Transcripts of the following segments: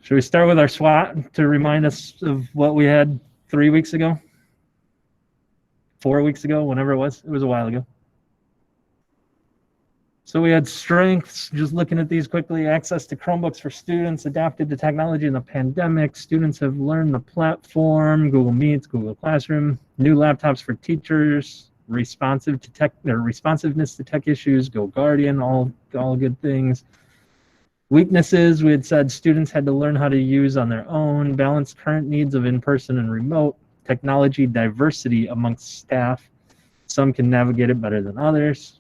Should we start with our SWOT to remind us of what we had 3 weeks ago? 4 weeks ago, whenever it was a while ago. So we had strengths, just looking at these quickly: access to Chromebooks for students, adapted to technology in the pandemic, students have learned the platform, Google Meets, Google Classroom, new laptops for teachers, responsive to tech, or responsiveness to tech issues, Go Guardian, all good things. Weaknesses, we had said students had to learn how to use on their own, balance current needs of in-person and remote, technology diversity amongst staff, some can navigate it better than others.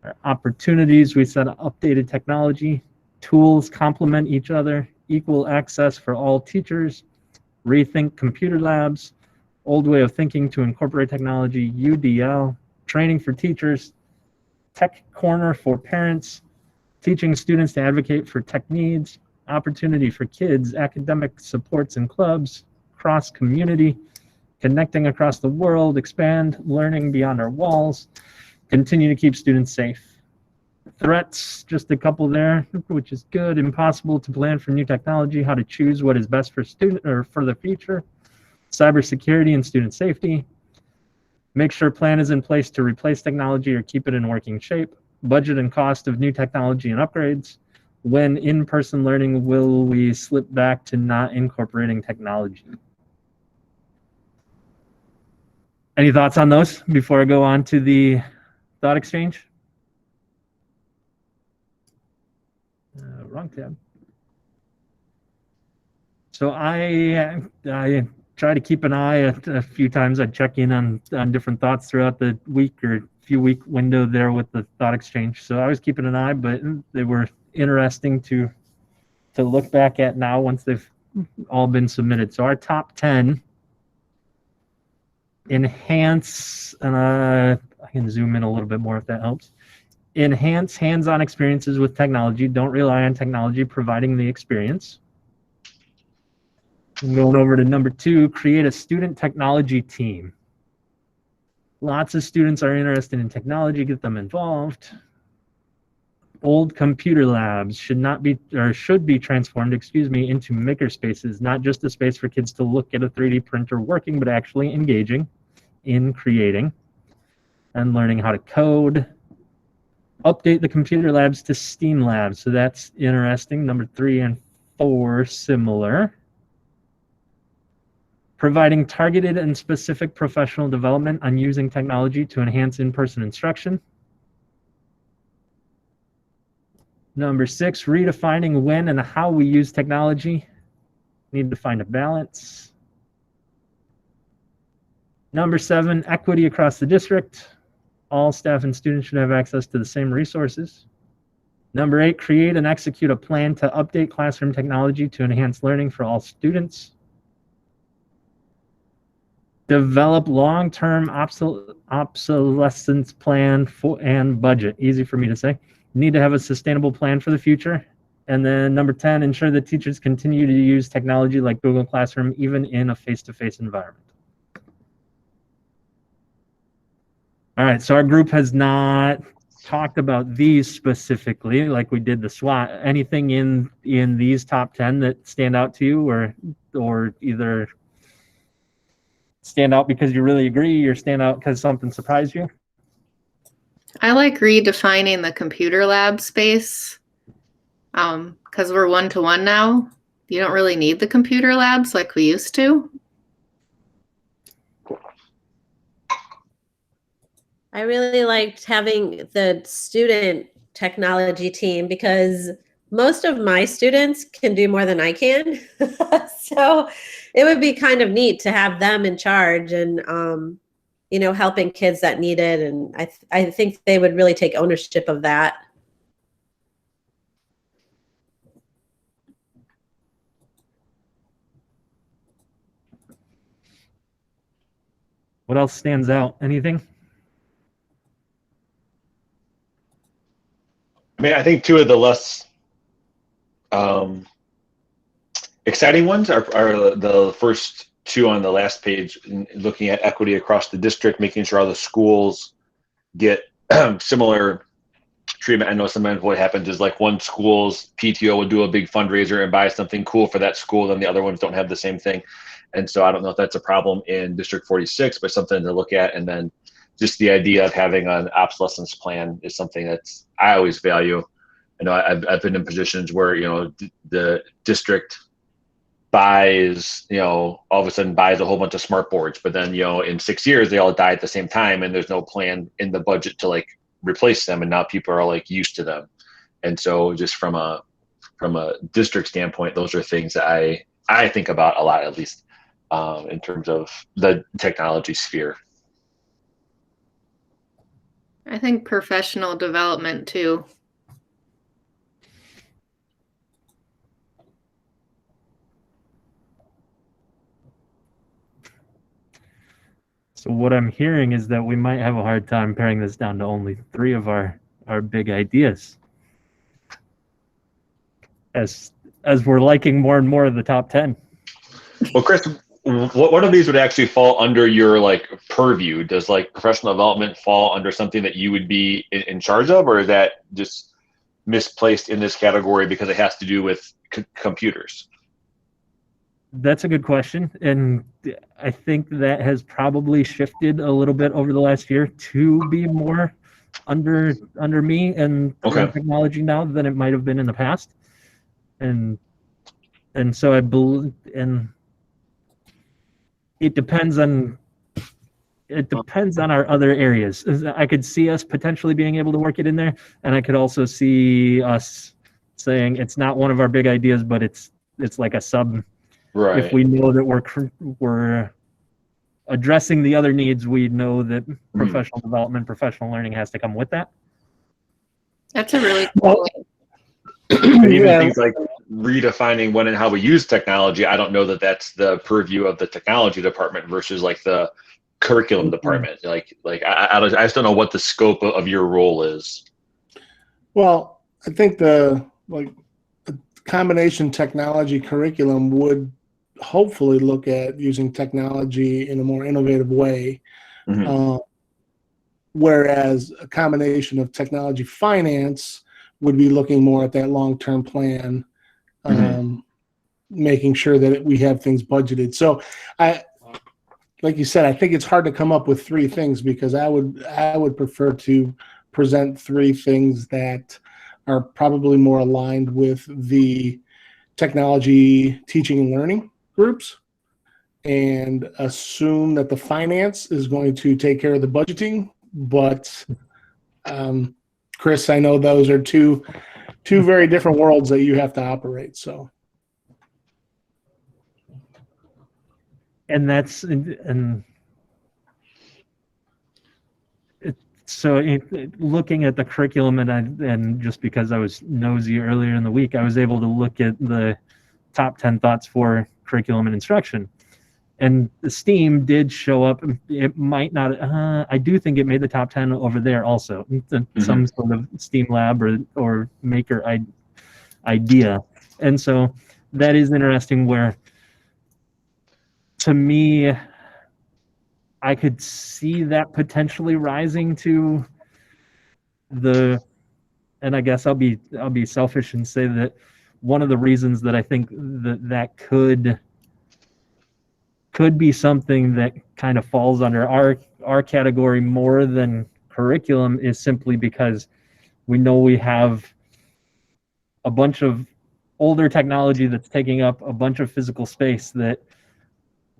Our opportunities, we said updated technology, tools complement each other, equal access for all teachers, rethink computer labs, old way of thinking to incorporate technology, UDL, training for teachers, tech corner for parents, teaching students to advocate for tech needs, opportunity for kids, academic supports and clubs, cross community, connecting across the world, expand learning beyond our walls, continue to keep students safe. Threats, just a couple there, which is good. Impossible to plan for new technology, how to choose what is best for student or for the future. Cybersecurity and student safety. Make sure plan is in place to replace technology or keep it in working shape. Budget and cost of new technology and upgrades. When in-person learning, will we slip back to not incorporating technology? Any thoughts on those before I go on to the thought exchange? Wrong tab. So I try to keep an eye a few times. I check in on different thoughts throughout the week or few week window there with the thought exchange. So I was keeping an eye, but they were interesting to look back at now once they've all been submitted. So our top 10 enhance, and I can zoom in a little bit more if that helps. Enhance hands-on experiences with technology. Don't rely on technology providing the experience. I'm going over to number 2, create a student technology team. Lots of students are interested in technology, get them involved. Old computer labs should be transformed, into maker spaces, not just a space for kids to look at a 3D printer working, but actually engaging in creating and learning how to code. Update the computer labs to STEAM labs, so that's interesting. Number 3 and 4, similar. Providing targeted and specific professional development on using technology to enhance in-person instruction. Number 6, redefining when and how we use technology. Need to find a balance. Number 7, equity across the district. All staff and students should have access to the same resources. Number 8, create and execute a plan to update classroom technology to enhance learning for all students. Develop long-term obsolescence plan and budget. Easy for me to say. Need to have a sustainable plan for the future. And then number 10, ensure that teachers continue to use technology like Google Classroom even in a face-to-face environment. All right, so our group has not talked about these specifically like we did the SWOT. Anything in these top 10 that stand out to you, or either stand out because you really agree or stand out because something surprised you? I like redefining the computer lab space because we're one-to-one now. You don't really need the computer labs like we used to. I really liked having the student technology team because most of my students can do more than I can. So it would be kind of neat to have them in charge and, helping kids that need it. And I think they would really take ownership of that. What else stands out? Anything? I mean, I think two of the less exciting ones are the first two on the last page, looking at equity across the district, making sure all the schools get similar treatment. I know sometimes what happens is like one school's PTO will do a big fundraiser and buy something cool for that school, then the other ones don't have the same thing. And so I don't know if that's a problem in District 46, but something to look at. And then just the idea of having an obsolescence plan is something that's I always value. I know I've been in positions where, you know, the district buys, you know, all of a sudden buys a whole bunch of smart boards, but then, you know, in 6 years they all die at the same time and there's no plan in the budget to like replace them, and now people are like used to them. And so just from a district standpoint, those are things that I think about a lot, at least in terms of the technology sphere. I think professional development too. So what I'm hearing is that we might have a hard time paring this down to only 3 of our big ideas. As we're liking more and more of the top 10. Well, Chris, what of these would actually fall under your like purview? Does like professional development fall under something that you would be in charge of, or is that just misplaced in this category because it has to do with computers? That's a good question, and I think that has probably shifted a little bit over the last year to be more under me and technology now than it might have been in the past, and so I believe, and it depends on our other areas. I could see us potentially being able to work it in there, and I could also see us saying it's not one of our big ideas, but it's like a sub. Right. If we know that we're addressing the other needs, we know that professional development, professional learning has to come with that. That's a really cool point. And even things like redefining when and how we use technology, I don't know that that's the purview of the technology department versus like the curriculum department. Like I just don't know what the scope of your role is. Well, I think the combination technology curriculum would hopefully look at using technology in a more innovative way. Whereas a combination of technology finance would be looking more at that long-term plan, making sure that we have things budgeted. So like you said, I think it's hard to come up with 3 things because I would prefer to present 3 things that are probably more aligned with the technology teaching and learning groups, and assume that the finance is going to take care of the budgeting. But Chris, I know those are two very different worlds that you have to operate. So, looking at the curriculum, and just because I was nosy earlier in the week, I was able to look at the top 10 thoughts for curriculum and instruction, and the STEAM did show up. It might not. I do think it made the top 10 over there also. Some sort of STEAM lab or maker idea, and so that is interesting. Where to me, I could see that potentially rising to and I guess I'll be selfish and say that one of the reasons that I think that could be something that kind of falls under our category more than curriculum is simply because we know we have a bunch of older technology that's taking up a bunch of physical space that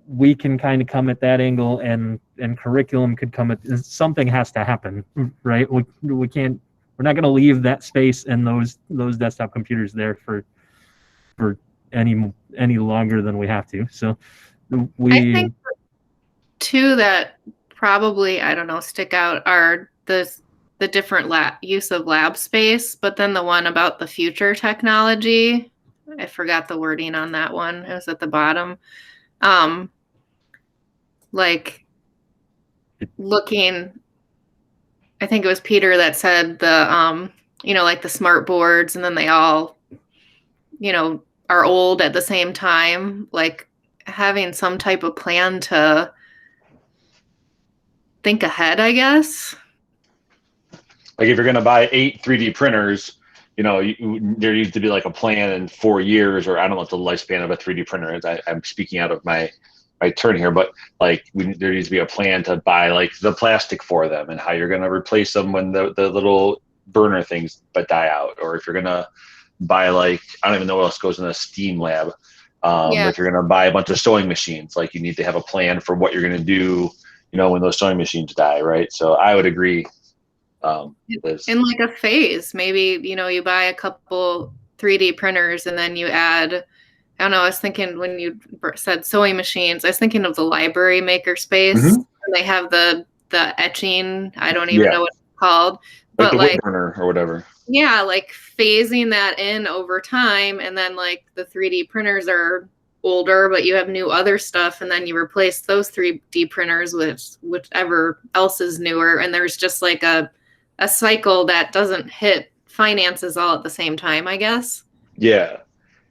we can kind of come at that angle, and curriculum could come at something. Has to happen, right? We can't. We're not going to leave that space and those desktop computers there for any longer than we have to. So I think 2 that probably, I don't know, stick out are the different use of lab space, but then the one about the future technology, I forgot the wording on that one. It was at the bottom. Like looking, I think it was Peter that said the, like the smart boards, and then they all, are old at the same time, like having some type of plan to think ahead, I guess. like if you're going to buy 8 3D printers, you know, there needs to be like a plan in 4 years, or I don't know what the lifespan of a 3D printer is. I'm speaking out of my turn here, but like there needs to be a plan to buy like the plastic for them and how you're going to replace them when the little burner things but die out, or if you're going to buy like, I don't even know what else goes in a STEAM lab. If you're going to buy a bunch of sewing machines, like you need to have a plan for what you're going to do, you know, when those sewing machines die, right? So I would agree. In like a phase, maybe, you know, you buy a couple 3D printers and then you add, I don't know, I was thinking when you said sewing machines, I was thinking of the library maker space. Mhm. And they have the etching, I don't even know what it's called. Like But the like, wood burner or whatever. yeah, like phasing that in over time, and then like the 3D printers are older, but you have new other stuff, and then you replace those 3D printers with whichever else is newer, and there's just like a cycle that doesn't hit finances all at the same time, I guess. Yeah.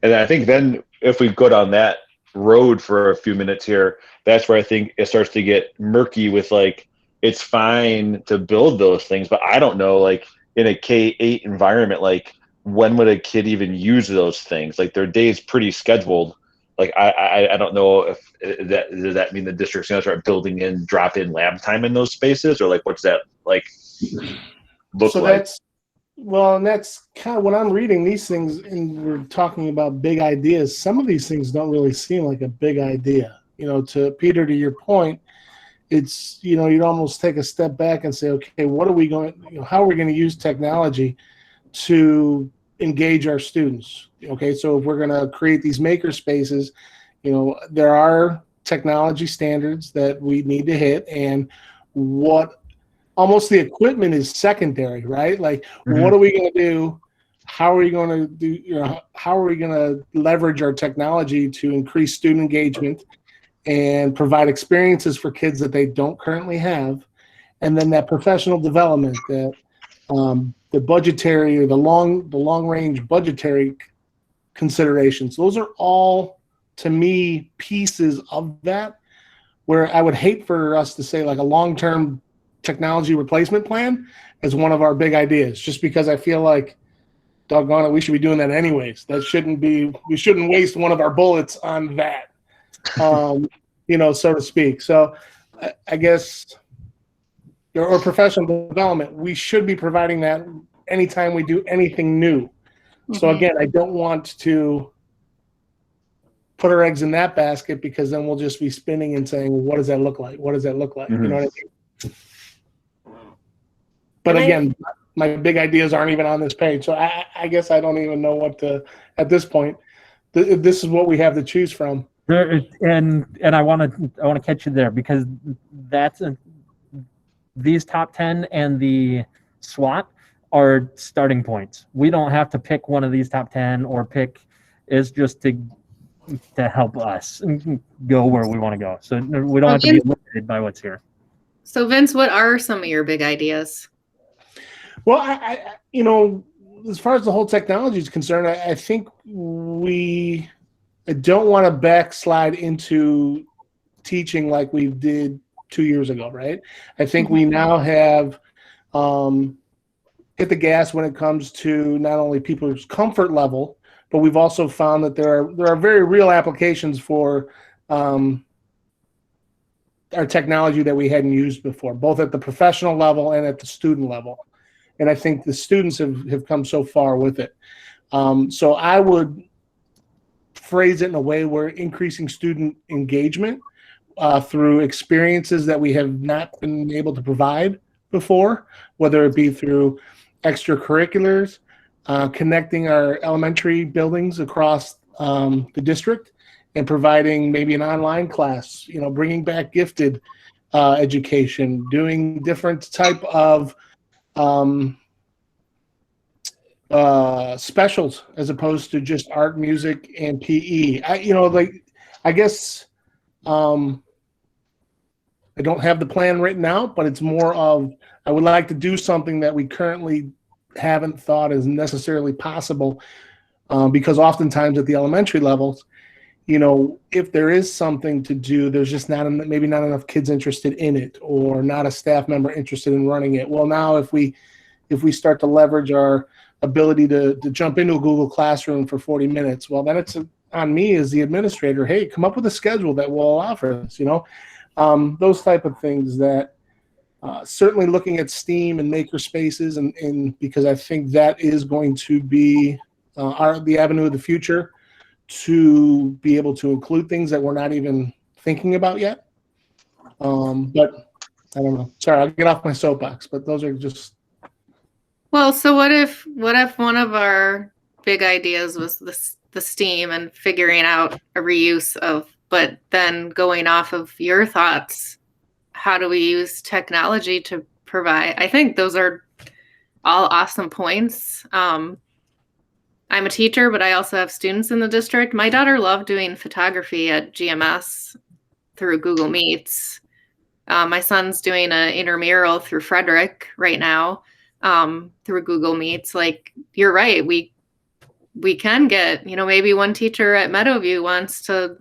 And I think then if we go down that road for a few minutes here, that's where I think it starts to get murky with like, it's fine to build those things, but I don't know, like in a K-8 environment, like when would a kid even use those things? Like their day is pretty scheduled. Like I don't know if does that mean the district's gonna start building in drop-in lab time in those spaces, or like what's that like look So like? that's kind of when I'm reading these things and we're talking about big ideas. Some of these things don't really seem like a big idea. You know, to Peter, to your point, it's, you know, you'd almost take a step back and say, okay, what are we going, you know, how are we going to use technology to engage our students? Okay, so if we're going to create these maker spaces, you know, there are technology standards that we need to hit, and what almost the equipment is secondary, right? Like, what are we going to do? How are we going to do, you know, how are we going to leverage our technology to increase student engagement and provide experiences for kids that they don't currently have? And then that professional development, that the budgetary or the long range budgetary considerations, those are all, to me, pieces of that, where I would hate for us to say like a long-term technology replacement plan is one of our big ideas, just because I feel like, doggone it, we should be doing that anyways. We shouldn't waste one of our bullets on that, you know, so to speak. So I guess, or professional development, we should be providing that anytime we do anything new. So again, I don't want to put our eggs in that basket, because then we'll just be spinning and saying, well, what does that look like? What does that look like? You know what I mean? But again, my big ideas aren't even on this page. So I guess I don't even know what to, at this point, this is what we have to choose from. And I want to catch you there, because that's these top 10 and the SWOT are starting points. We don't have to pick one of these top 10 or pick, is just to help us go where we want to go. So we don't have to be limited by what's here. So Vince, what are some of your big ideas? Well, I you know, as far as the whole technology is concerned, I think I don't want to backslide into teaching like we did 2 years ago, right? I think we now have hit the gas when it comes to not only people's comfort level, but we've also found that there are very real applications for our technology that we hadn't used before, both at the professional level and at the student level. And I think the students have come so far with it. So I would phrase it in a way where increasing student engagement through experiences that we have not been able to provide before, whether it be through extracurriculars, connecting our elementary buildings across the district, and providing maybe an online class, you know, bringing back gifted education, doing different type of specials as opposed to just art, music, and PE. I guess I don't have the plan written out, but it's more of, I would like to do something that we currently haven't thought is necessarily possible, because oftentimes at the elementary levels, you know, if there is something to do, there's just maybe not enough kids interested in it, or not a staff member interested in running it. Well, now if we if we start to leverage our ability to jump into a Google Classroom for 40 minutes, well, then it's on me as the administrator. Hey, come up with a schedule that will allow for this, those type of things that certainly looking at STEAM and maker spaces, and because I think that is going to be the avenue of the future to be able to include things that we're not even thinking about yet. But I don't know. Sorry, I'll get off my soapbox, but those are just. Well, so what if one of our big ideas was the STEAM and figuring out a reuse of, but then going off of your thoughts, how do we use technology to provide? I think those are all awesome points. I'm a teacher, but I also have students in the district. My daughter loved doing photography at GMS through Google Meets. My son's doing an intramural through Frederick right now through Google Meets. Like, you're right. We can get, maybe one teacher at Meadowview wants to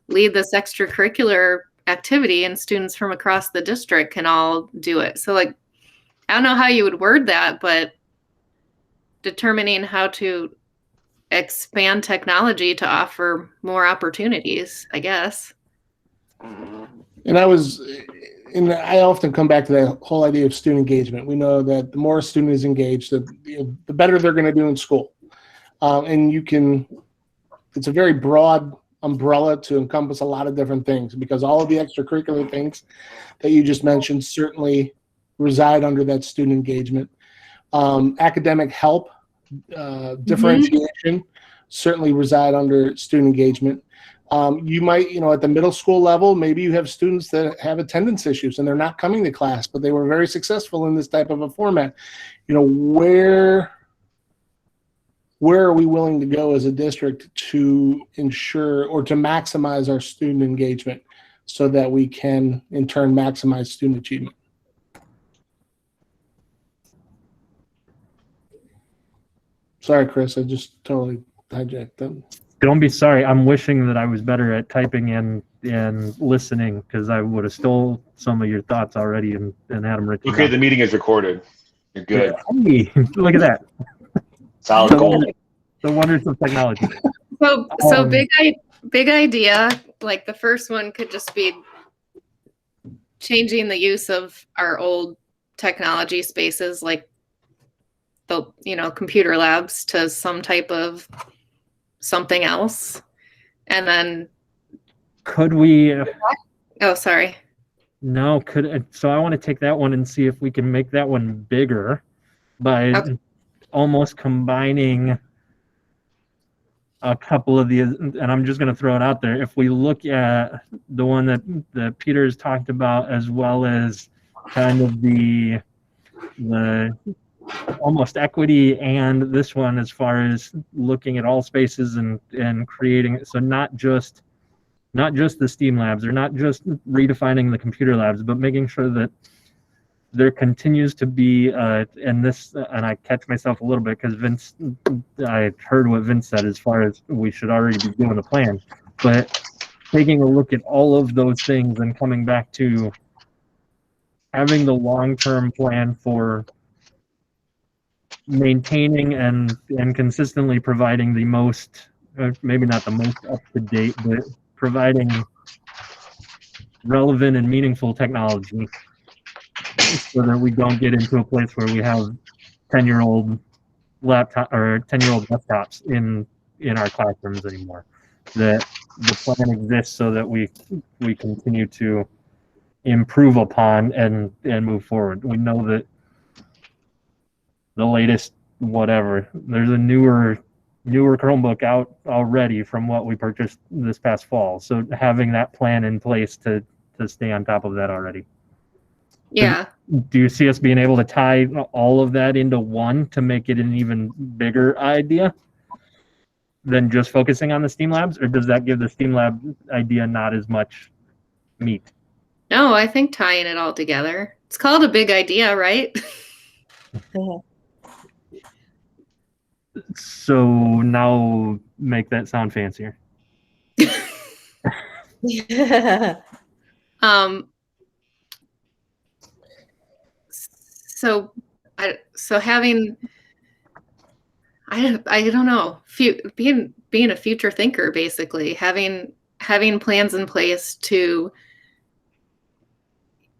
lead this extracurricular activity and students from across the district can all do it. So, like, I don't know how you would word that, but determining how to expand technology to offer more opportunities, I guess. And I often come back to that whole idea of student engagement. We know that the more a student is engaged, the better they're going to do in school. And it's a very broad umbrella to encompass a lot of different things, because all of the extracurricular things that you just mentioned certainly reside under that student engagement. Academic help, differentiation certainly reside under student engagement. You might, at the middle school level, maybe you have students that have attendance issues and they're not coming to class, but they were very successful in this type of a format. Where are we willing to go as a district to ensure or to maximize our student engagement so that we can, in turn, maximize student achievement? Sorry, Chris, I just totally hijacked them. Don't be sorry. I'm wishing that I was better at typing and listening, because I would have stole some of your thoughts already and had them written Okay, down. the meeting is recorded. You're good. Hey, look at that. Solid gold. The wonders of technology. So big idea. Like, the first one could just be changing the use of our old technology spaces, like the computer labs, to some type of something else. And then Could we? oh, sorry. No, so I want to take that one and see if we can make that one bigger by almost combining a couple of these, and I'm just going to throw it out there. If we look at the one that Peter's talked about, as well as kind of the almost equity, and this one as far as looking at all spaces and creating it, so not just the STEAM labs, or not just redefining the computer labs, but making sure that there continues to be, and I catch myself a little bit because Vince, I heard what Vince said as far as we should already be doing a plan, but taking a look at all of those things and coming back to having the long-term plan for maintaining and consistently providing the most, maybe not the most up-to-date, but providing relevant and meaningful technology, so that we don't get into a place where we have 10-year-old laptop or 10-year-old desktops in our classrooms anymore. That the plan exists so that we continue to improve upon and move forward. We know that the latest there's a newer Chromebook out already from what we purchased this past fall. So having that plan in place to stay on top of that already. Yeah. Do you see us being able to tie all of that into one to make it an even bigger idea than just focusing on the STEAM labs, or does that give the STEAM lab idea not as much meat? No, I think tying it all together. It's called a big idea, right? So now make that sound fancier. So so having, I don't know, being a future thinker, basically having plans in place to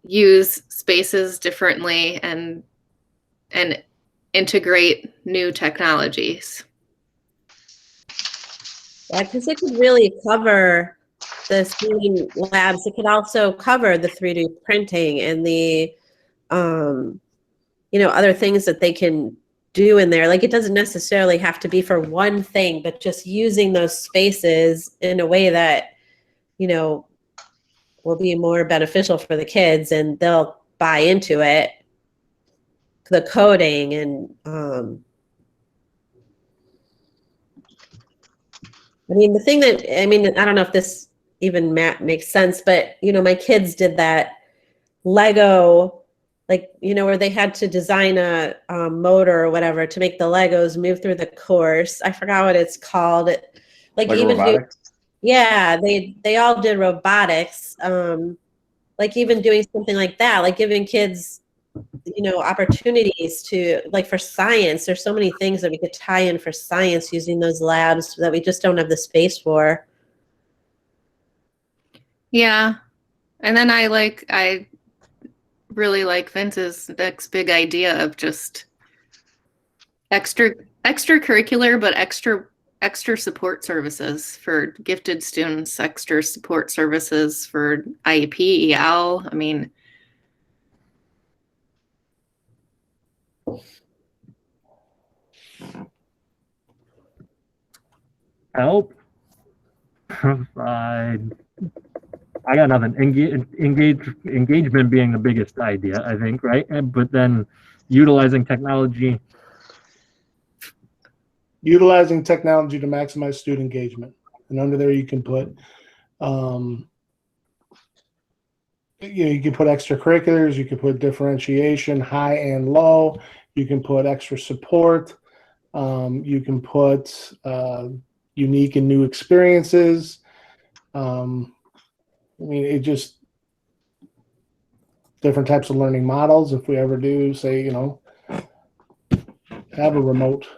use spaces differently and integrate new technologies. Yeah, because it could really cover the STEAM labs. It could also cover the 3D printing and the, other things that they can do in there. Like, it doesn't necessarily have to be for one thing, but just using those spaces in a way that, will be more beneficial for the kids, and they'll buy into it. The coding and, the thing that, I don't know if this even makes sense, but, my kids did that Lego, like, where they had to design a motor or whatever to make the Legos move through the course. I forgot what it's called. Like robotics? Yeah, they all did robotics. Like, even doing something like that, like giving kids, opportunities to, like, for science. There's so many things that we could tie in for science using those labs that we just don't have the space for. Yeah. And then I really like Vince's next big idea of just extracurricular, but extra support services for gifted students, extra support services for IEP, EL. Help. I got nothing. Engagement being the biggest idea, I think, right? But then utilizing technology. Utilizing technology to maximize student engagement. And under there you can put, you can put extracurriculars, you can put differentiation, high and low, you can put extra support, you can put unique and new experiences. It just, different types of learning models. If we ever do, say, have a remote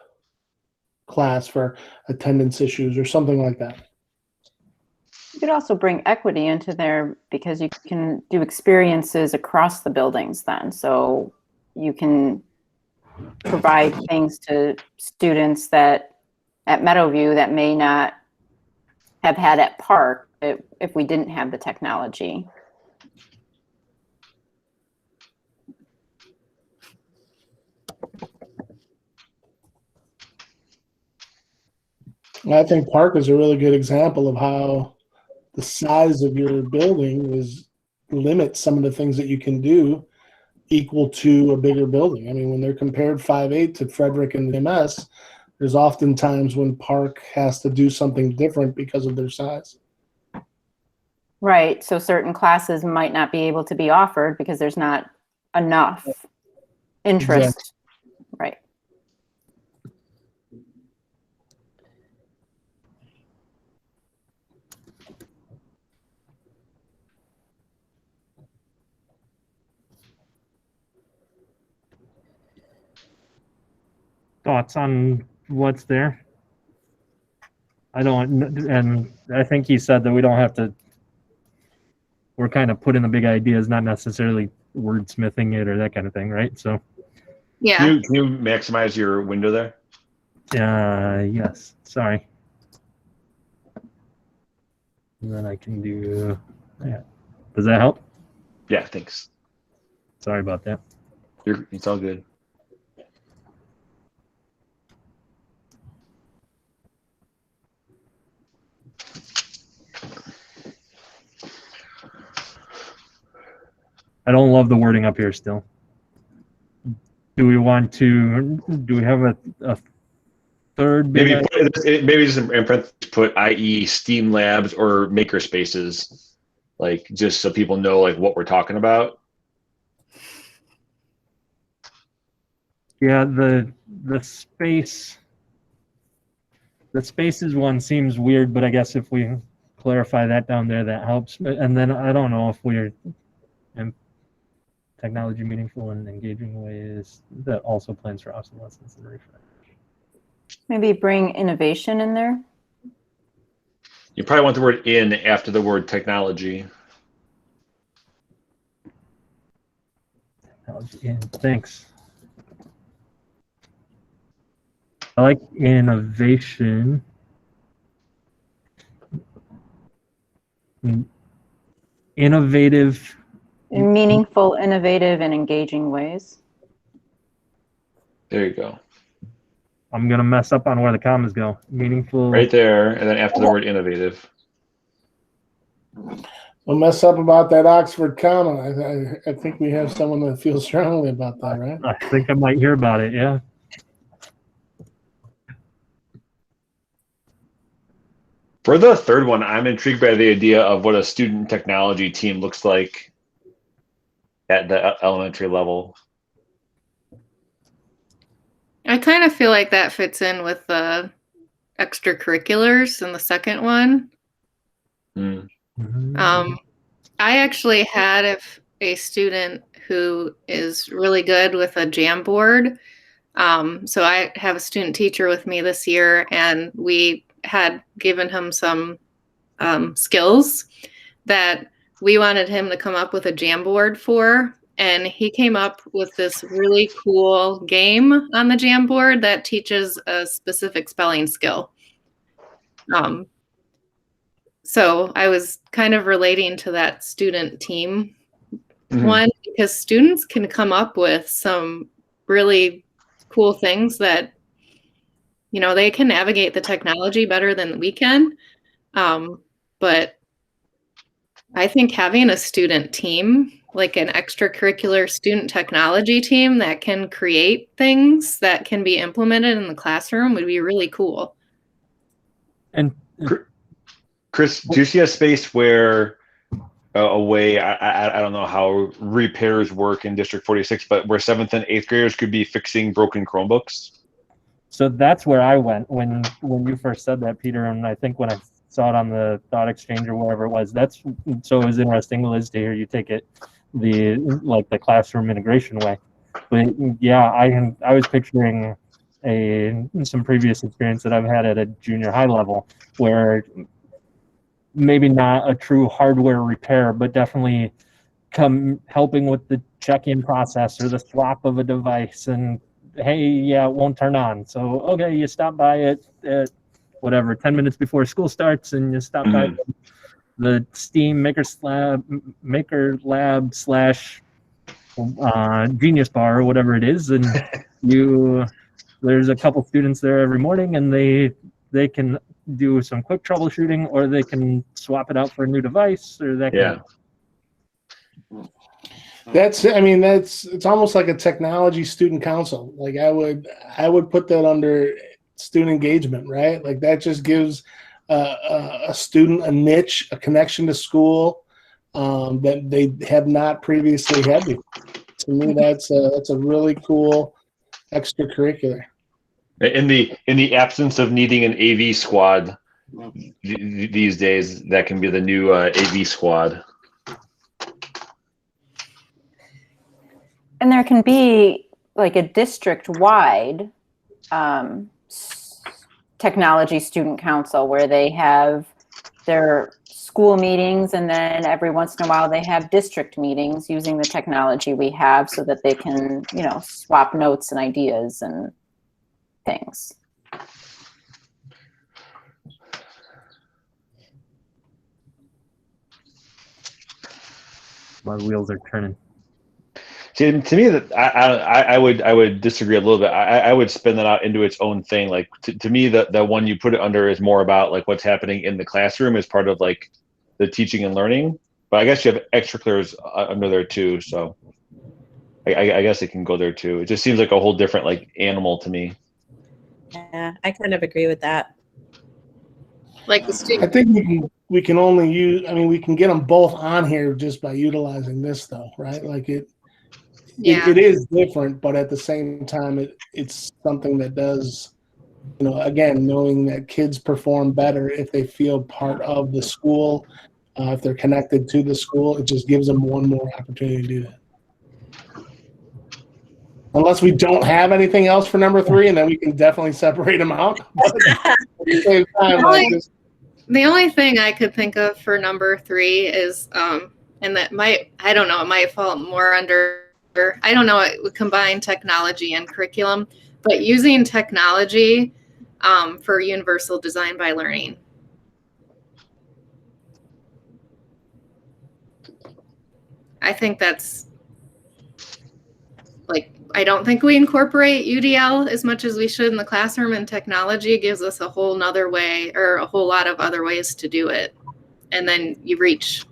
class for attendance issues or something like that. You could also bring equity into there, because you can do experiences across the buildings then. So you can provide things to students that at Meadowview that may not have had at Park if we didn't have the technology. I think Park is a really good example of how the size of your building limits some of the things that you can do equal to a bigger building. When they're compared 5.8 to Frederick and MS, there's often times when Park has to do something different because of their size. Right. So certain classes might not be able to be offered because there's not enough interest. Exactly. Right. Thoughts on what's there? And I think he said that we don't have to, we're kind of putting the big ideas, not necessarily wordsmithing it or that kind of thing, right? So Yeah. Can you maximize your window there? yes, sorry. And then I can do that. Does that help? Yeah, thanks. Sorry about that. It's all good. I don't love the wording up here still. Do we have a third big Maybe just in parentheses put i.e. STEAM labs or maker spaces, like, just so people know like what we're talking about. Yeah, the spaces one seems weird, but I guess if we clarify that down there, that helps. And then I don't know if we're technology meaningful and engaging ways that also plans for obsolescence and refresh. Maybe bring innovation in there. You probably want the word "in" after the word technology. Yeah, thanks. I like innovation. Innovative. In meaningful, innovative, and engaging ways. There you go. I'm gonna mess up on where the commas go. Meaningful. Right there, and then after the word "innovative." Don't mess up about that Oxford comma. I think we have someone that feels strongly about that, right? I think I might hear about it. Yeah. For the third one, I'm intrigued by the idea of what a student technology team looks like at the elementary level. I kind of feel like that fits in with the extracurriculars in the second one. Mm. I actually had a student who is really good with a Jamboard. So I have a student teacher with me this year, and we had given him some skills that we wanted him to come up with a Jamboard for. And he came up with this really cool game on the Jamboard that teaches a specific spelling skill. So I was kind of relating to that student team one, because students can come up with some really cool things that, you know, they can navigate the technology better than we can. But I think having a student team, like an extracurricular student technology team that can create things that can be implemented in the classroom would be really cool. And Chris, do you see a space where a way, I don't know how repairs work in District 46, but where 7th and 8th graders could be fixing broken Chromebooks? so that's where I went when you first said that, Peter, and I think when I saw it on the Thought Exchange or wherever it was, that's so it was interesting, Liz, to hear you take it the classroom integration way. But yeah, I was picturing some previous experience that I've had at a junior high level where maybe not a true hardware repair, but definitely helping with the check-in process or the swap of a device, and hey, yeah, it won't turn on. So okay, you stop by it at whatever 10 minutes before school starts, and you stop by the Steam Maker Lab / Genius Bar or whatever it is, and there's a couple students there every morning, and they can do some quick troubleshooting, or they can swap it out for a new device, or that kind of. It's almost like a technology student council. Like I would put that under student engagement, right? Like that just gives a student a niche, a connection to school that they have not previously had before. To me, that's a really cool extracurricular. In the absence of needing an AV squad these days, that can be the new AV squad. And there can be like a district-wide technology student council where they have their school meetings, and then every once in a while they have district meetings using the technology we have so that they can, you know, swap notes and ideas and things. My wheels are turning. See, to me, that I would disagree a little bit. I would spin that out into its own thing. Like to me, the one you put it under is more about like what's happening in the classroom as part of like the teaching and learning. But I guess you have extracurriculars under there too. So I guess it can go there too. It just seems like a whole different like animal to me. Yeah, I kind of agree with that. Like the I student. think we can only use. I mean, we can get them both on here just by utilizing this, though, right? Like it is different, but at the same time, it's something that does, you know, again, knowing that kids perform better if they feel part of the school, if they're connected to the school, it just gives them one more opportunity to do that. unless we don't have anything else for number 3, and then we can definitely separate them out. But at the same time, like, just, The only thing I could think of for number 3 is, and that might, I don't know, it might fall more under, I don't know, it would combine technology and curriculum, but using technology for universal design by learning. I think that's, like, I don't think we incorporate UDL as much as we should in the classroom, and technology gives us a whole nother way, or a whole lot of other ways to do it. And then you reach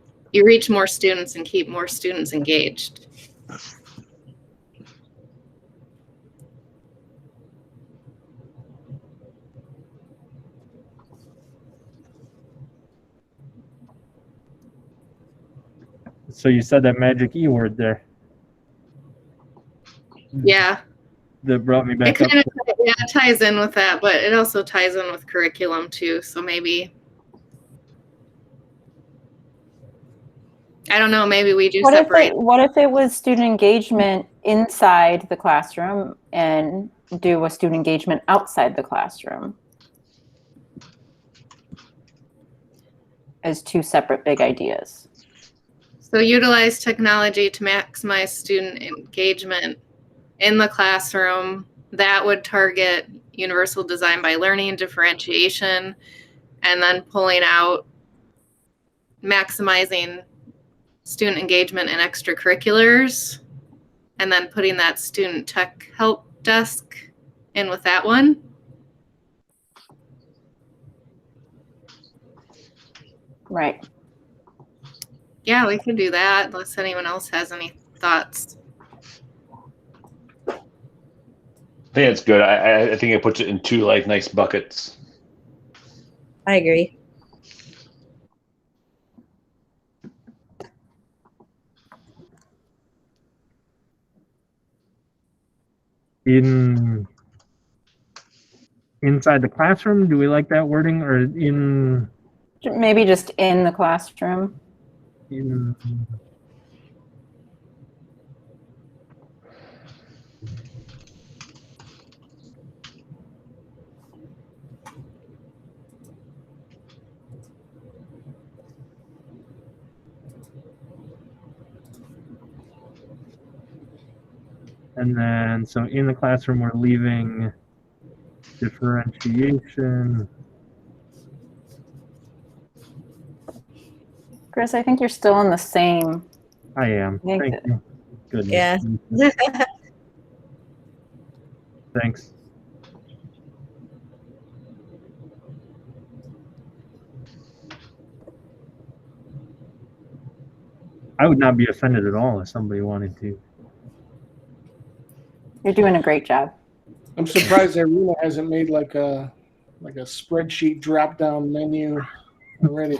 more students and keep more students engaged. So you said that magic E word there. Yeah, That brought me it back up. kind of, yeah, it ties in with that, but it also ties in with curriculum too. So maybe, I don't know, maybe we do separate. What if it was student engagement inside the classroom and do a student engagement outside the classroom as 2 separate big ideas? So utilize technology to maximize student engagement in the classroom. That would target universal design by learning, differentiation, and then pulling out maximizing student engagement in extracurriculars, and then putting that student tech help desk in with that one. Right. Yeah, we can do that unless anyone else has any thoughts. I think it's good. I think it puts it in 2 like nice buckets. I agree. Inside the classroom, do we like that wording, or in Maybe just in the classroom. And then, so in the classroom, we're leaving differentiation. Chris, I think you're still in the same. I am. Thank Thank you. Goodness. Yeah. Thanks. I would not be offended at all if somebody wanted to. You're doing a great job. I'm surprised Irina hasn't made like a spreadsheet drop-down menu already.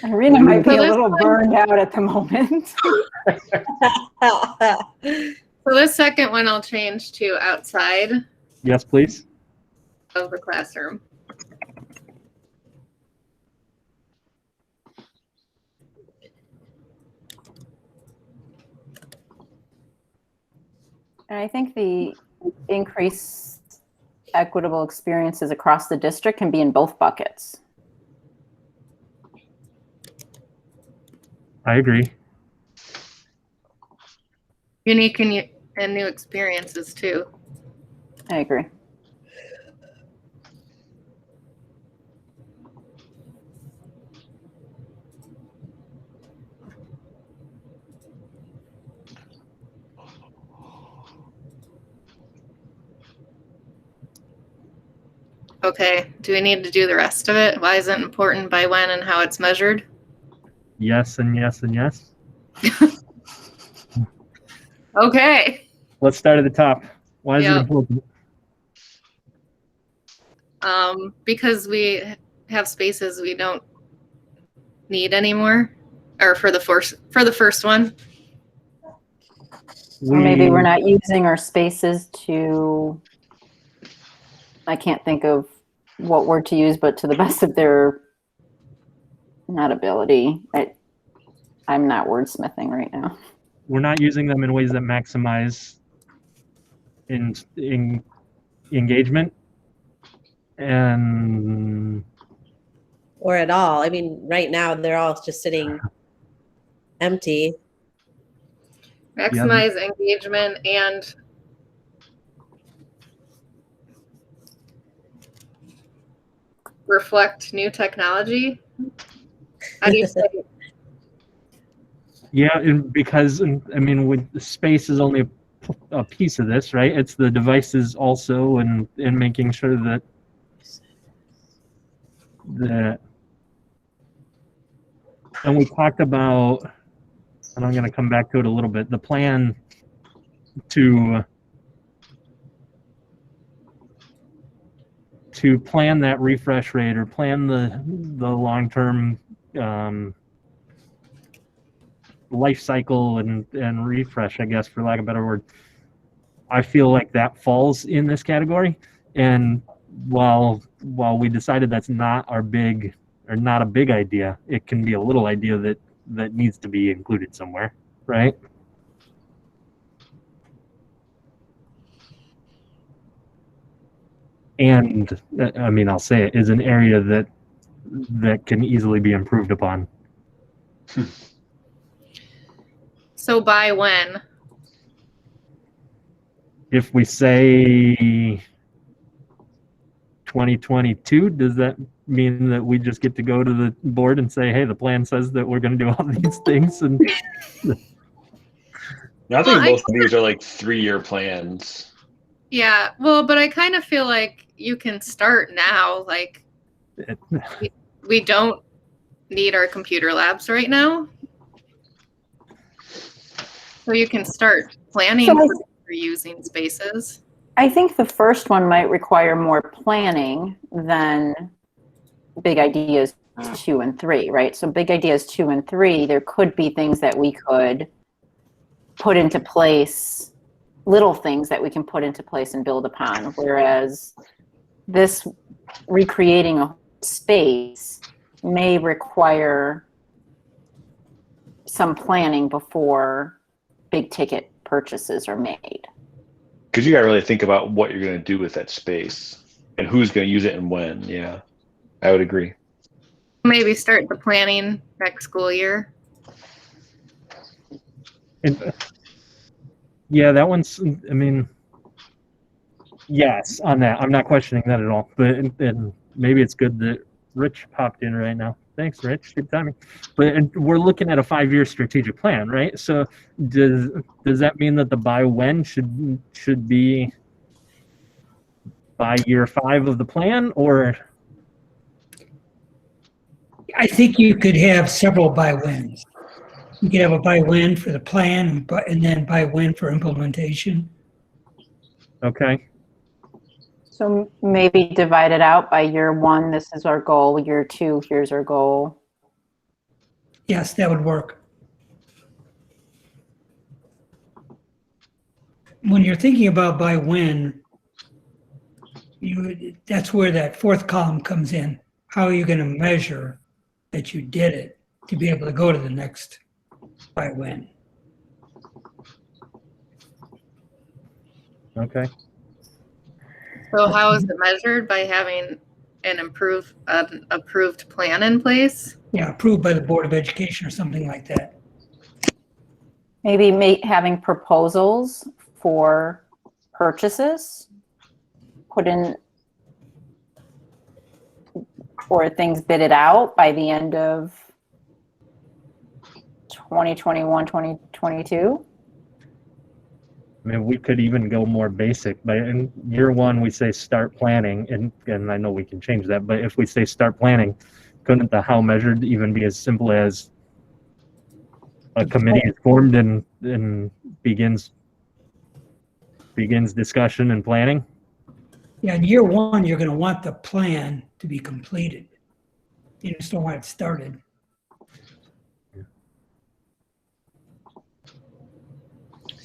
Irina might be a So this little one- burned out at the moment. So this second one I'll change to outside Yes, please. of the classroom. And I think the increased equitable experiences across the district can be in both buckets. I agree. Unique and new experiences too. I agree. Okay, do we need to do the rest of it? Why is it important, by when, and how it's measured? Yes and yes and yes. Okay. Let's start at the top. Why is it Yep. important? Because we have spaces we don't need anymore, or for the first one. Or maybe we're not using our spaces to, I can't think of what word to use, but to the best of their, not ability. I'm not wordsmithing right now. we're not using them in ways that maximize in engagement. And Or at all. I mean, right now they're all just sitting empty. Maximize engagement and reflect new technology. How do you say it? yeah, and because I mean, with the space is only a piece of this, right? It's the devices also, and making sure that and we talked about, and I'm going to come back to it a little bit, the plan to plan that refresh rate, or plan the long-term life cycle and refresh, I guess, for lack of a better word. I feel like that falls in this category. And while we decided that's not our big, or not a big idea, it can be a little idea that needs to be included somewhere, right? And I mean, I'll say it is an area that can easily be improved upon. So by when? If we say 2022, does that mean that we just get to go to the board and say, hey, the plan says that we're going to do all these things? And Now, I think most of these are like 3-year plans. Yeah, well, but I kind of feel like you can start now. Like, we don't need our computer labs right now. So you can start planning for using spaces. I think the first one might require more planning than big ideas 2 and 3, right? So big ideas 2 and 3, there could be things that we could put into place, little things that we can put into place and build upon. Whereas this recreating a space may require some planning before big ticket purchases are made. Because you got to really think about what you're going to do with that space and who's going to use it and when. Yeah, I would agree. Maybe start the planning next school year. And, yeah, that one's, I mean, yes, on that. I'm not questioning that at all. But and maybe it's good that Rich popped in right now. Thanks, Rich. Good timing. But and we're looking at a 5-year strategic plan, right? So does that mean that the by when should be by year 5 of the plan, or? I think you could have several by whens. You could have a by when for the plan, and then by when for implementation. Okay. So maybe divide it out by year 1, this is our goal. Year 2, here's our goal. Yes, that would work. When you're thinking about by when, that's where that 4th column comes in. How are you going to measure that you did it to be able to go to the next by when? Okay. So how is it measured? By having an approved plan in place? Yeah, approved by the Board of Education or something like that. Maybe having proposals for purchases put in, or things bidded out by the end of 2021, 2022. I mean, we could even go more basic. But in year 1, we say start planning, and I know we can change that. But if we say start planning, couldn't the how measured even be as simple as a committee is formed and begins discussion and planning? Yeah, in year 1, you're going to want the plan to be completed. You just don't want it started.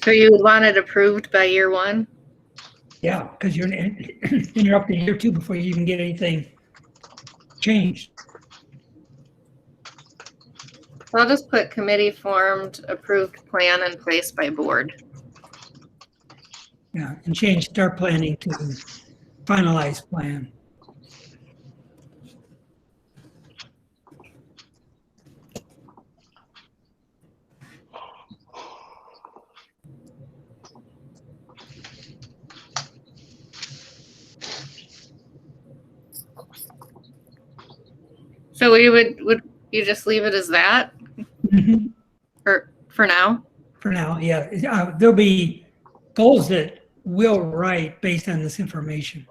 So you would want it approved by year 1? Yeah, because you're up to year 2 before you even get anything changed. I'll just put committee formed, approved plan in place by board. Yeah, and change start planning to finalized plan. So would you just leave it as that, Mhm. or for now? For now, yeah. There'll be goals that we'll write based on this information.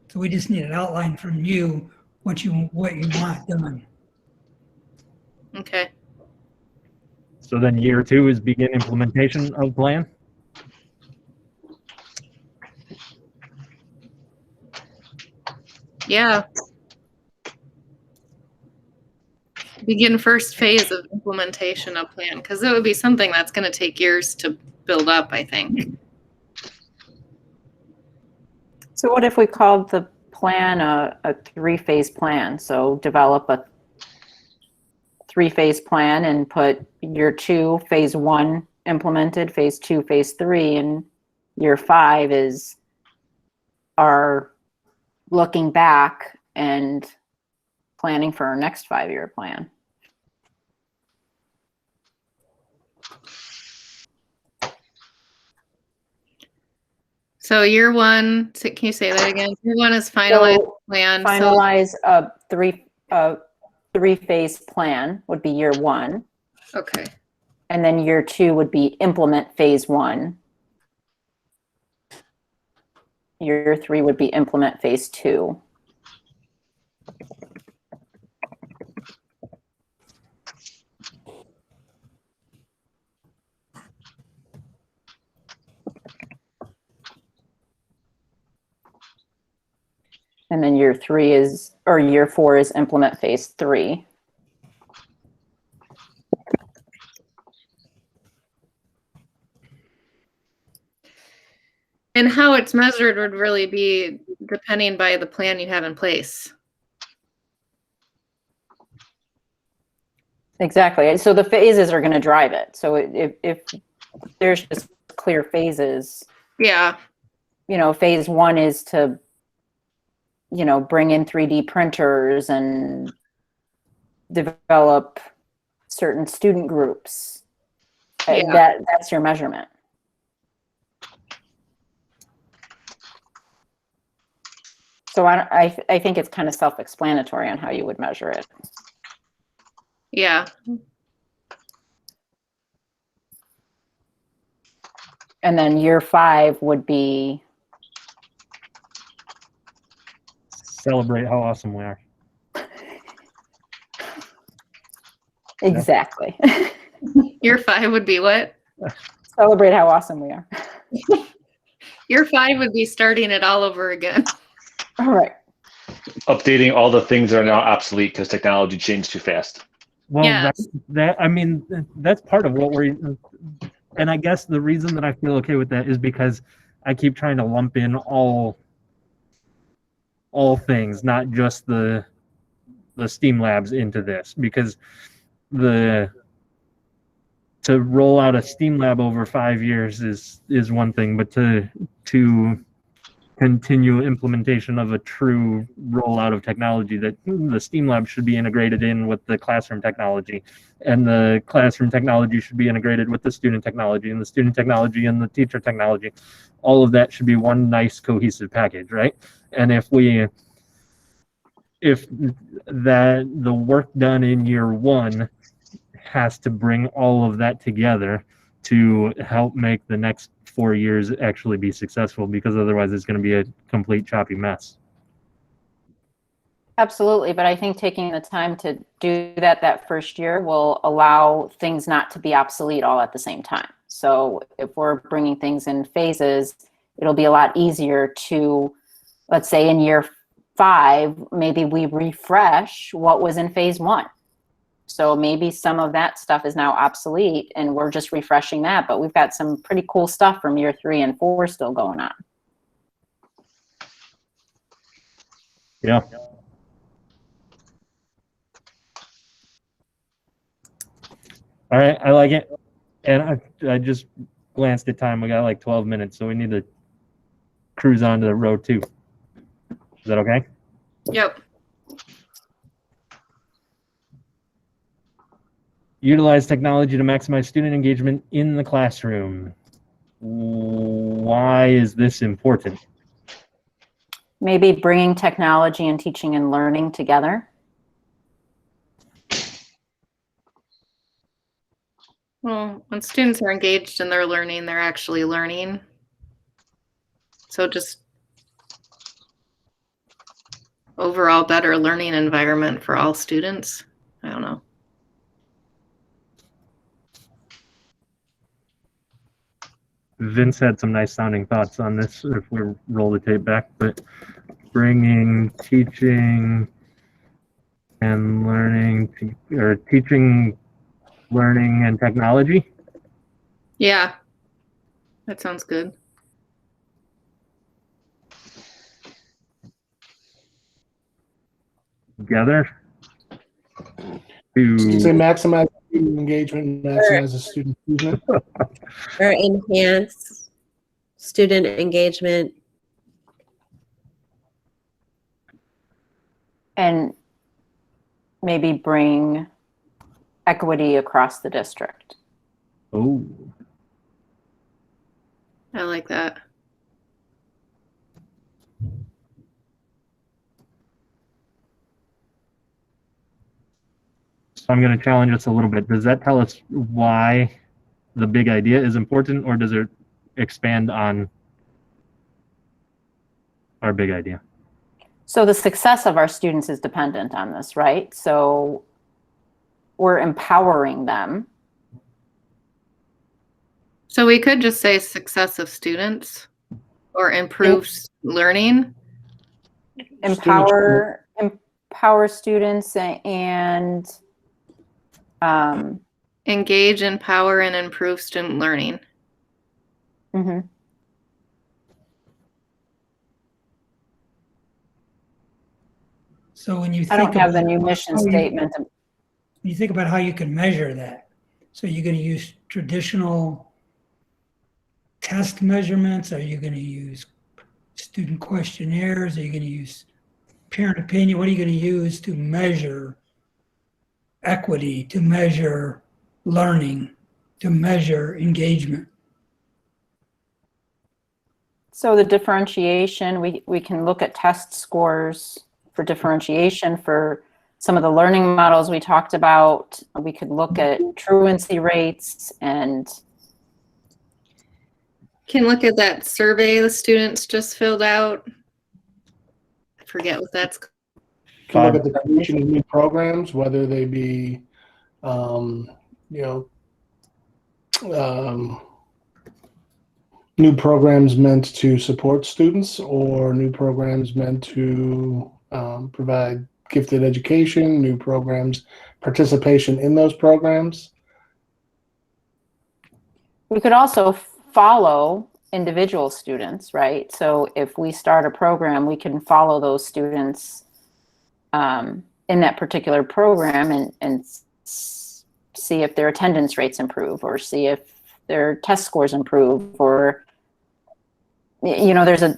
So we just need an outline from you, what you want done. Okay. So then year 2 is begin implementation of plan. Yeah. Begin first phase of implementation of plan, because it would be something that's going to take years to build up, I think. So what if we called the plan a three-phase plan? So develop a three-phase plan and put year 2, phase 1 implemented, phase 2, phase 3, and year 5 is our looking back and planning for our next 5-year plan. So year 1, can you say that again? Year 1 is finalized So plan. finalize a three-phase plan would be year 1. So, okay. And then year 2 would be implement phase 1. Year 3 would be implement phase 2. And then year 4 is implement phase 3. And how it's measured would really be depending by the plan you have in place. Exactly. So the phases are going to drive it. So if there's just clear phases, Yeah. Phase 1 is to, bring in 3D printers and develop certain student groups. Yeah. That's your measurement. So I think it's kind of self-explanatory on how you would measure it. Yeah. And then year 5 would be Celebrate how awesome we are. exactly. Year 5 would be what? Celebrate how awesome we are. Year 5 would be starting it all over again. All right. Updating all the things that are now obsolete because technology changed too fast. Well, Yes. that's part of what we're, and I guess the reason that I feel okay with that is because I keep trying to lump in all things, not just the STEAM labs into this, because to roll out a STEAM lab over 5 years is one thing, but to continue implementation of a true rollout of technology, that the STEAM lab should be integrated in with the classroom technology, and the classroom technology should be integrated with the student technology, and the student technology and the teacher technology. All of that should be one nice cohesive package, right? And if the work done in year 1 has to bring all of that together to help make the next 4 years actually be successful, because otherwise it's going to be a complete choppy mess. Absolutely, but I think taking the time to do that first year will allow things not to be obsolete all at the same time. So if we're bringing things in phases, it'll be a lot easier to, let's say in year 5, maybe we refresh what was in phase 1. So maybe some of that stuff is now obsolete and we're just refreshing that, but we've got some pretty cool stuff from year 3 and 4 still going on. Yeah. All right, I like it. And I just glanced at time. We got like 12 minutes, so we need to cruise on to row 2. Is that okay? Yep. Utilize technology to maximize student engagement in the classroom. Why is this important? Maybe bringing technology and teaching and learning together. Well, when students are engaged in their learning, they're actually learning. So just overall better learning environment for all students. I don't know. Vince had some nice sounding thoughts on this if we roll the tape back, but bringing teaching and learning or teaching, learning and technology. Yeah, that sounds good. Together You say to maximize student engagement, maximize the student achievement. Or enhance student engagement. And maybe bring equity across the district. oh, I like that. so I'm going to challenge us a little bit. Does that tell us why the big idea is important, or does it expand on our big idea? So the success of our students is dependent on this, right? So we're empowering them. So we could just say success of students or improved learning. Empower students and Engage, empower, and improve student learning. mhm. So when you I don't think have the about new mission how you- statement. you think about how you can measure that. So you're going to use traditional test measurements? Are you going to use student questionnaires? Are you going to use parent opinion? What are you going to use to measure equity, to measure learning, to measure engagement? So the differentiation, we can look at test scores for differentiation for some of the learning models we talked about. We could look at truancy rates and Can look at that survey the students just filled out. I forget what that's. Can look at the creation of new programs, whether they be, new programs meant to support students or new programs meant to provide gifted education, new programs, participation in those programs. we could also follow individual students, right? So if we start a program, we can follow those students in that particular program and see if their attendance rates improve or see if their test scores improve, or, you know, there's an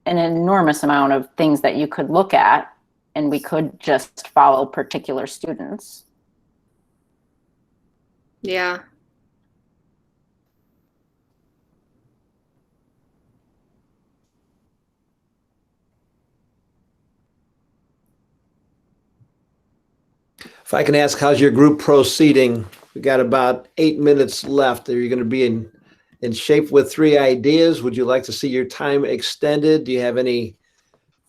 enormous amount of things that you could look at, and we could just follow particular students. Yeah. If I can ask, how's your group proceeding? We got about 8 minutes left. Are you going to be in shape with 3 ideas? Would you like to see your time extended? Do you have any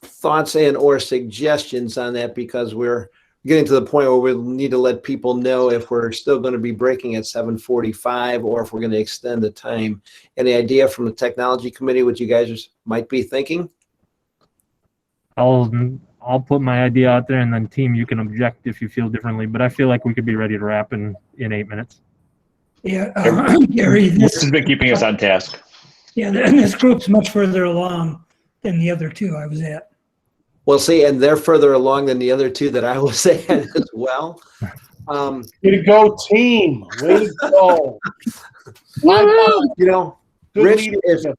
thoughts and or suggestions on that? Because we're getting to the point where we'll need to let people know if we're still going to be breaking at 7:45 or if we're going to extend the time. Any idea from the technology committee what you guys might be thinking? I'll put my idea out there, and then team, you can object if you feel differently. But I feel like we could be ready to wrap in 8 minutes. Yeah, Gary, This this, has been keeping us on task. yeah, and this group's much further along than the other 2 I was at. Well, see, and they're further along than the other 2 that I was at as well. Way to go, team. Way to go. You know, Good Rich, leadership.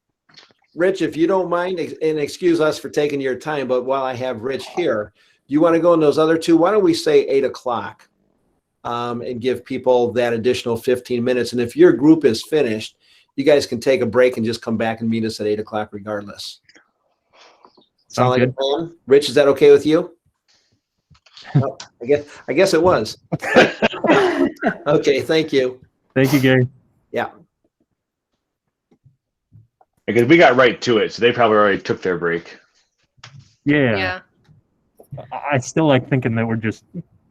Rich, if you don't mind, and excuse us for taking your time, but while I have Rich here, do you want to go in those other two? Why don't we say 8 o'clock and give people that additional 15 minutes? And if your group is finished, you guys can take a break and just come back and meet us at 8 o'clock regardless. Sound like a plan? Rich, is that okay with you? Oh, I guess it was. Okay, thank you. Thank you, Gary. Yeah. Because we got right to it, so they probably already took their break. Yeah. I still like thinking that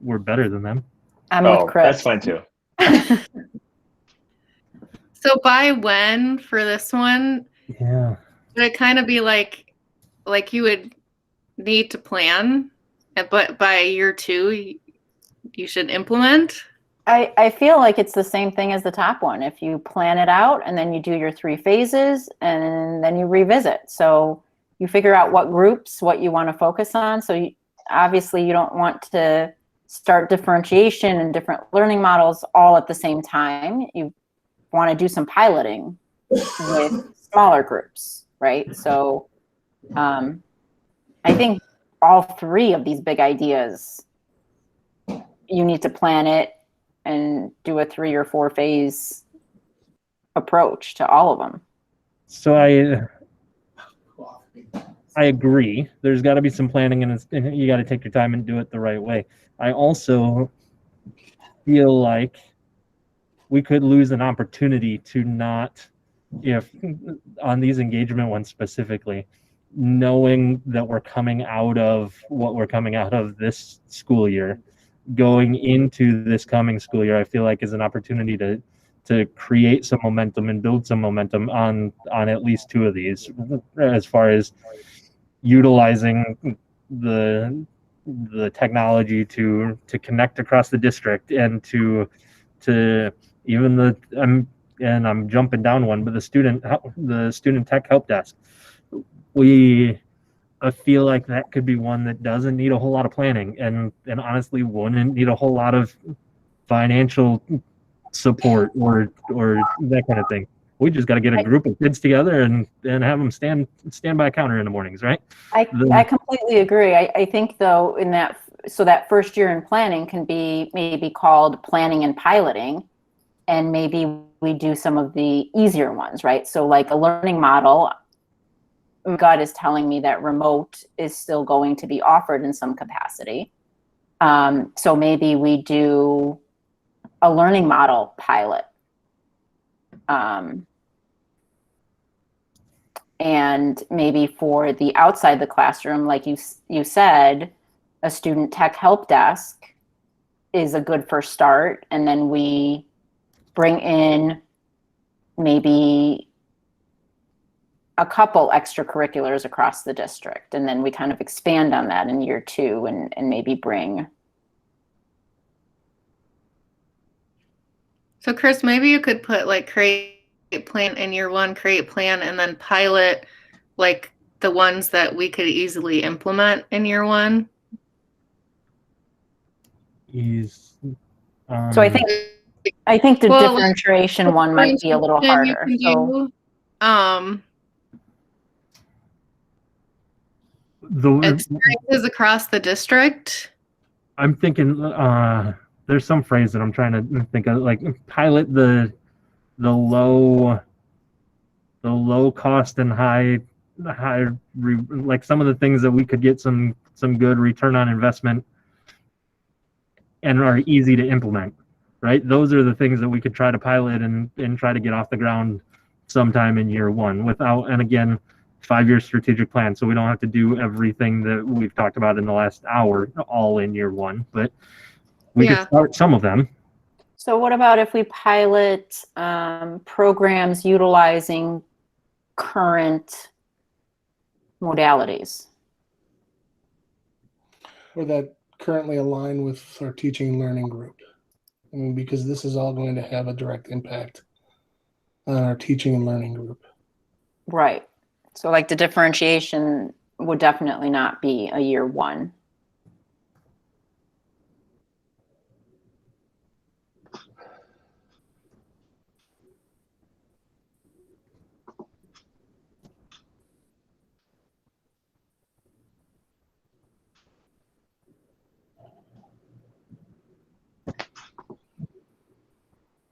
we're better than them. I'm Oh, with Chris. that's fine too. So by when for this one, Yeah. would it kind of be like you would need to plan, but by year 2, you should implement? I feel like it's the same thing as the top one. If you plan it out and then you do your 3 phases and then you revisit. So you figure out what groups, what you want to focus on. So obviously you don't want to start differentiation and different learning models all at the same time. You want to do some piloting with smaller groups, right? So I think all 3 of these big ideas, you need to plan it and do a 3 or 4 phase approach to all of them. So I agree. There's got to be some planning, and you got to take your time and do it the right way. I also feel like we could lose an opportunity to not, if on these engagement ones specifically, knowing that we're coming out of what we're coming out of this school year, going into this coming school year, I feel like is an opportunity to create some momentum and build some momentum on at least 2 of these, as far as utilizing the technology to connect across the district, and to even I'm jumping down one, but the student tech help desk. I feel like that could be one that doesn't need a whole lot of planning, and honestly wouldn't need a whole lot of financial support or that kind of thing. We just got to get a group of kids together and have them stand by a counter in the mornings, right? I completely agree. I think though that first year in planning can be maybe called planning and piloting, and maybe we do some of the easier ones, right? So like a learning model, God is telling me that remote is still going to be offered in some capacity. So maybe we do a learning model pilot. And maybe for the outside the classroom, like you said, a student tech help desk is a good first start. And then we bring in maybe a couple extracurriculars across the district. And then we kind of expand on that in year 2 and maybe bring. So Chris, maybe you could put like create plan in year 1, create plan, and then pilot like the ones that we could easily implement in year 1. So I think the differentiation one might be a little harder. Experiences across the district. I'm thinking there's some phrase that I'm trying to think of, like pilot the low cost and high like some of the things that we could get some good return on investment and are easy to implement, right? Those are the things that we could try to pilot and try to get off the ground sometime in year 1 without, and again, 5-year strategic plan. So we don't have to do everything that we've talked about in the last hour all in year 1, but we could start some of them. So what about if we pilot programs utilizing current modalities? Or that currently align with our teaching and learning group. I mean, because this is all going to have a direct impact on our teaching and learning group. Right. So like the differentiation would definitely not be a year 1.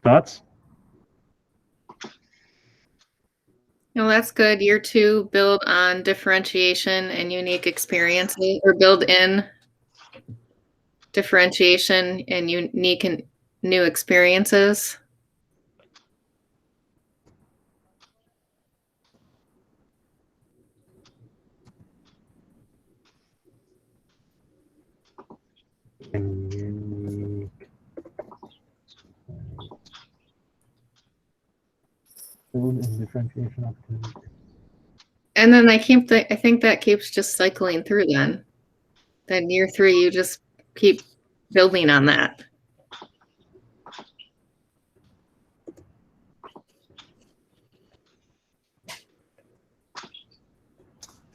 Thoughts? No, that's good. Year 2, build on differentiation and unique experiences, or build in differentiation and unique and new experiences. Build and differentiation opportunities. And then I think that keeps just cycling through then. Then year 3, you just keep building on that.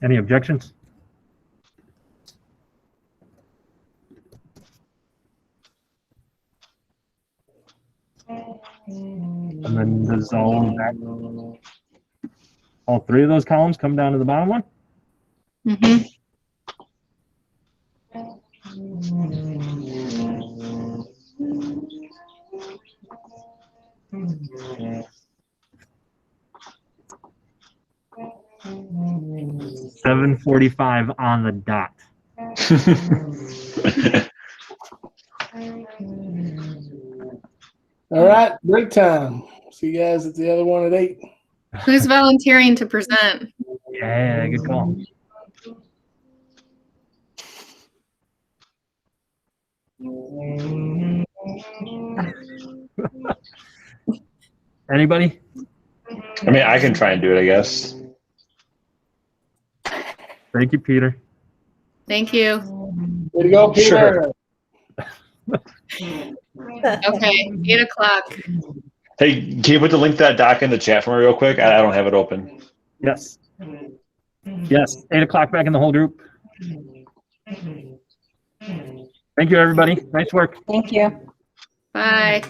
Any objections? And then does all 3 of those columns come down to the bottom one? Mm-hmm. 7:45 on the dot. All right, break time. See you guys at the other one at 8. Who's volunteering to present? Yeah, good call. Anybody? I mean, I can try and do it, I guess. Thank you, Peter. Thank you. Way to go, Peter. Sure. Okay, 8 o'clock. Hey, can you put the link to that doc in the chat for me real quick? I don't have it open. Yes. Yes, 8 o'clock back in the whole group. Thank you, everybody. Nice work. Thank you. Bye.